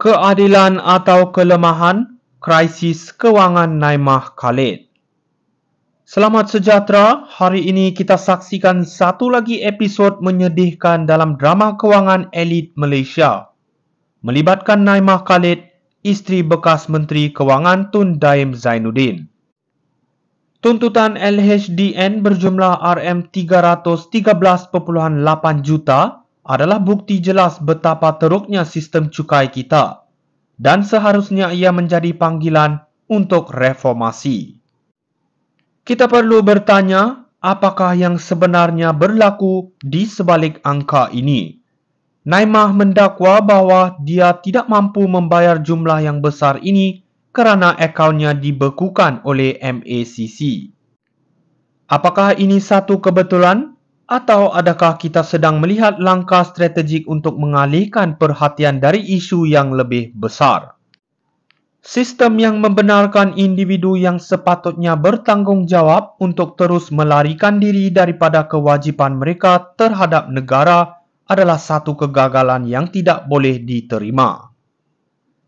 Keadilan atau kelemahan, krisis kewangan Naimah Khalid. Selamat sejahtera, hari ini kita saksikan satu lagi episod menyedihkan dalam drama kewangan elit Malaysia. Melibatkan Naimah Khalid, isteri bekas Menteri Kewangan Tun Daim Zainuddin. Tuntutan LHDN berjumlah RM313.8 juta adalah bukti jelas betapa teruknya sistem cukai kita dan seharusnya ia menjadi panggilan untuk reformasi. Kita perlu bertanya, apakah yang sebenarnya berlaku di sebalik angka ini? Naimah mendakwa bahawa dia tidak mampu membayar jumlah yang besar ini kerana akaunnya dibekukan oleh MACC. Apakah ini satu kebetulan? Atau adakah kita sedang melihat langkah strategik untuk mengalihkan perhatian dari isu yang lebih besar? Sistem yang membenarkan individu yang sepatutnya bertanggungjawab untuk terus melarikan diri daripada kewajipan mereka terhadap negara adalah satu kegagalan yang tidak boleh diterima.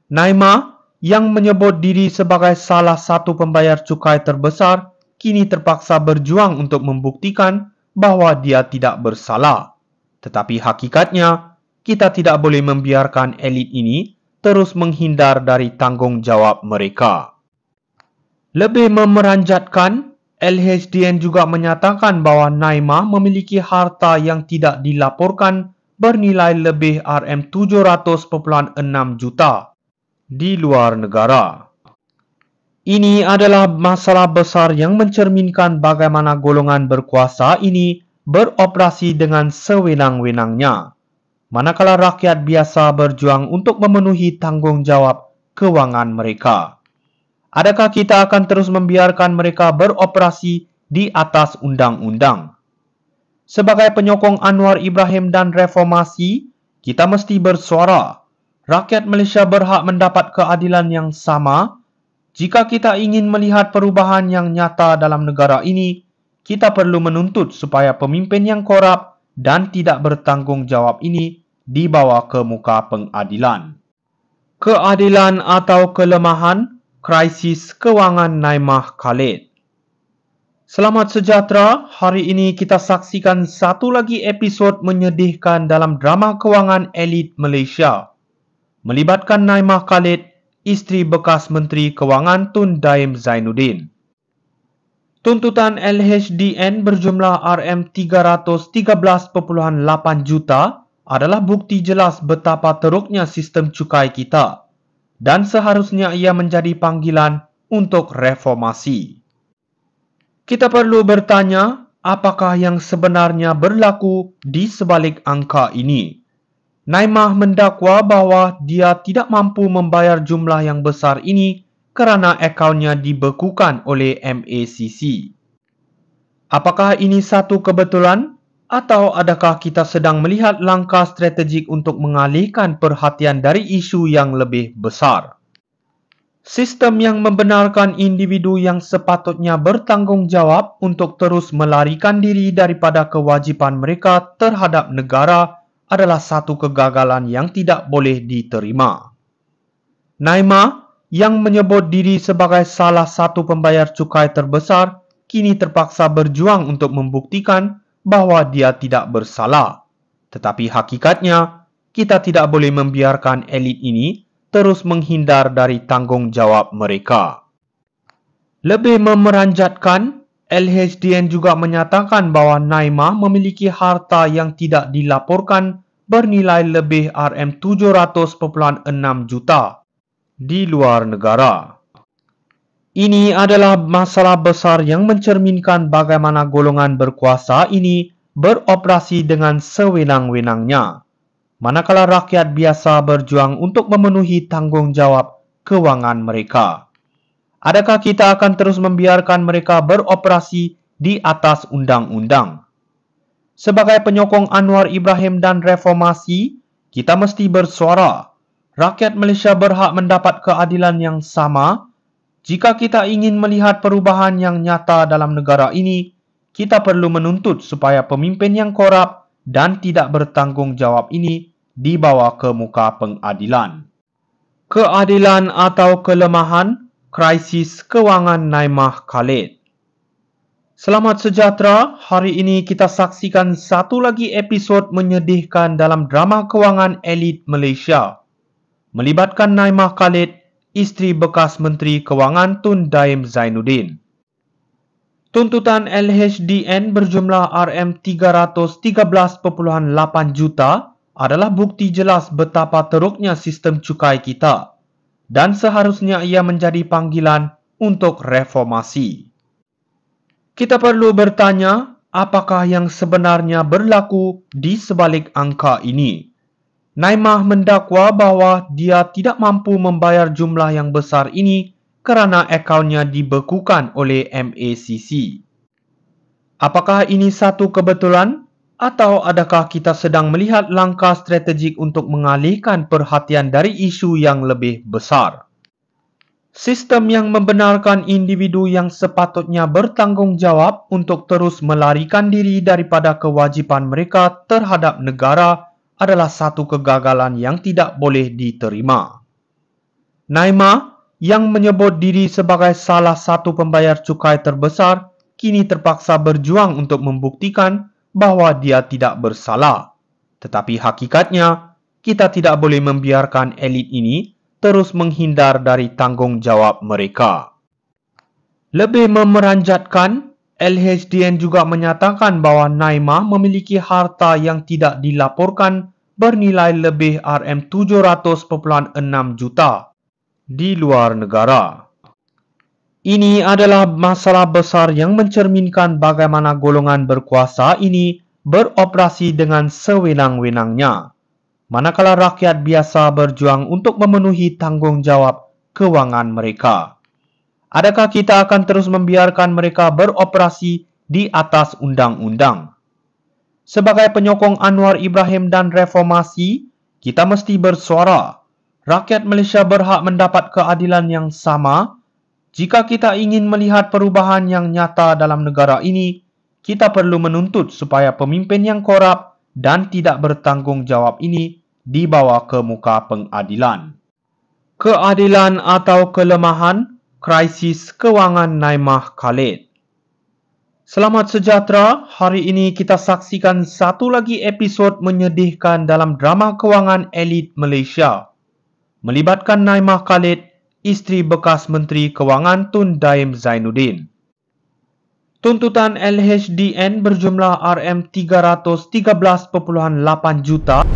Naimah, yang menyebut diri sebagai salah satu pembayar cukai terbesar, kini terpaksa berjuang untuk membuktikan bahawa dia tidak bersalah. Tetapi hakikatnya, kita tidak boleh membiarkan elit ini terus menghindar dari tanggungjawab mereka. Lebih memeranjatkan, LHDN juga menyatakan bahawa Naimah memiliki harta yang tidak dilaporkan bernilai lebih RM700.6 juta di luar negara. Ini adalah masalah besar yang mencerminkan bagaimana golongan berkuasa ini beroperasi dengan sewenang-wenangnya, manakala rakyat biasa berjuang untuk memenuhi tanggungjawab kewangan mereka. Adakah kita akan terus membiarkan mereka beroperasi di atas undang-undang? Sebagai penyokong Anwar Ibrahim dan reformasi, kita mesti bersuara. Rakyat Malaysia berhak mendapat keadilan yang sama. Jika kita ingin melihat perubahan yang nyata dalam negara ini, kita perlu menuntut supaya pemimpin yang korup dan tidak bertanggungjawab ini dibawa ke muka pengadilan. Keadilan atau kelemahan, krisis kewangan Naimah Khalid. Selamat sejahtera, hari ini kita saksikan satu lagi episod menyedihkan dalam drama kewangan elit Malaysia. Melibatkan Naimah Khalid, isteri bekas Menteri Kewangan Tun Daim Zainuddin. Tuntutan LHDN berjumlah RM313.8 juta adalah bukti jelas betapa teruknya sistem cukai kita dan seharusnya ia menjadi panggilan untuk reformasi. Kita perlu bertanya, apakah yang sebenarnya berlaku di sebalik angka ini? Naimah mendakwa bahawa dia tidak mampu membayar jumlah yang besar ini kerana akaunnya dibekukan oleh MACC. Apakah ini satu kebetulan? Atau adakah kita sedang melihat langkah strategik untuk mengalihkan perhatian dari isu yang lebih besar? Sistem yang membenarkan individu yang sepatutnya bertanggungjawab untuk terus melarikan diri daripada kewajipan mereka terhadap negara adalah satu kegagalan yang tidak boleh diterima. Naimah, yang menyebut diri sebagai salah satu pembayar cukai terbesar, kini terpaksa berjuang untuk membuktikan bahawa dia tidak bersalah. Tetapi hakikatnya, kita tidak boleh membiarkan elit ini terus menghindar dari tanggungjawab mereka. Lebih memeranjatkan, LHDN juga menyatakan bahawa Naimah memiliki harta yang tidak dilaporkan bernilai lebih RM700.6 juta di luar negara. Ini adalah masalah besar yang mencerminkan bagaimana golongan berkuasa ini beroperasi dengan sewenang-wenangnya, manakala rakyat biasa berjuang untuk memenuhi tanggungjawab kewangan mereka. Adakah kita akan terus membiarkan mereka beroperasi di atas undang-undang? Sebagai penyokong Anwar Ibrahim dan reformasi, kita mesti bersuara. Rakyat Malaysia berhak mendapat keadilan yang sama. Jika kita ingin melihat perubahan yang nyata dalam negara ini, kita perlu menuntut supaya pemimpin yang korup dan tidak bertanggungjawab ini dibawa ke muka pengadilan. Keadilan atau kelemahan krisis kewangan Naimah Khalid. Selamat sejahtera, hari ini kita saksikan satu lagi episod menyedihkan dalam drama kewangan elit Malaysia. Melibatkan Naimah Khalid, isteri bekas Menteri Kewangan Tun Daim Zainuddin. Tuntutan LHDN berjumlah RM313.8 juta adalah bukti jelas betapa teruknya sistem cukai kita dan seharusnya ia menjadi panggilan untuk reformasi. Kita perlu bertanya, apakah yang sebenarnya berlaku di sebalik angka ini? Naimah mendakwa bahawa dia tidak mampu membayar jumlah yang besar ini kerana akaunnya dibekukan oleh MACC. Apakah ini satu kebetulan atau adakah kita sedang melihat langkah strategik untuk mengalihkan perhatian dari isu yang lebih besar? Sistem yang membenarkan individu yang sepatutnya bertanggungjawab untuk terus melarikan diri daripada kewajipan mereka terhadap negara adalah satu kegagalan yang tidak boleh diterima. Naimah yang menyebut diri sebagai salah satu pembayar cukai terbesar kini terpaksa berjuang untuk membuktikan bahawa dia tidak bersalah. Tetapi hakikatnya, kita tidak boleh membiarkan elit ini terus menghindar dari tanggungjawab mereka. Lebih memeranjatkan, LHDN juga menyatakan bahawa Naimah memiliki harta yang tidak dilaporkan bernilai lebih RM700.6 juta di luar negara. Ini adalah masalah besar yang mencerminkan bagaimana golongan berkuasa ini beroperasi dengan sewenang-wenangnya, manakala rakyat biasa berjuang untuk memenuhi tanggungjawab kewangan mereka. Adakah kita akan terus membiarkan mereka beroperasi di atas undang-undang? Sebagai penyokong Anwar Ibrahim dan reformasi, kita mesti bersuara. Rakyat Malaysia berhak mendapat keadilan yang sama. Jika kita ingin melihat perubahan yang nyata dalam negara ini, kita perlu menuntut supaya pemimpin yang korup dan tidak bertanggungjawab ini dibawa ke muka pengadilan. Keadilan atau kelemahan krisis kewangan Naimah Khalid. Selamat sejahtera, hari ini kita saksikan satu lagi episod menyedihkan dalam drama kewangan elit Malaysia. Melibatkan Naimah Khalid, isteri bekas Menteri Kewangan Tun Daim Zainuddin. Tuntutan LHDN berjumlah RM313.8 juta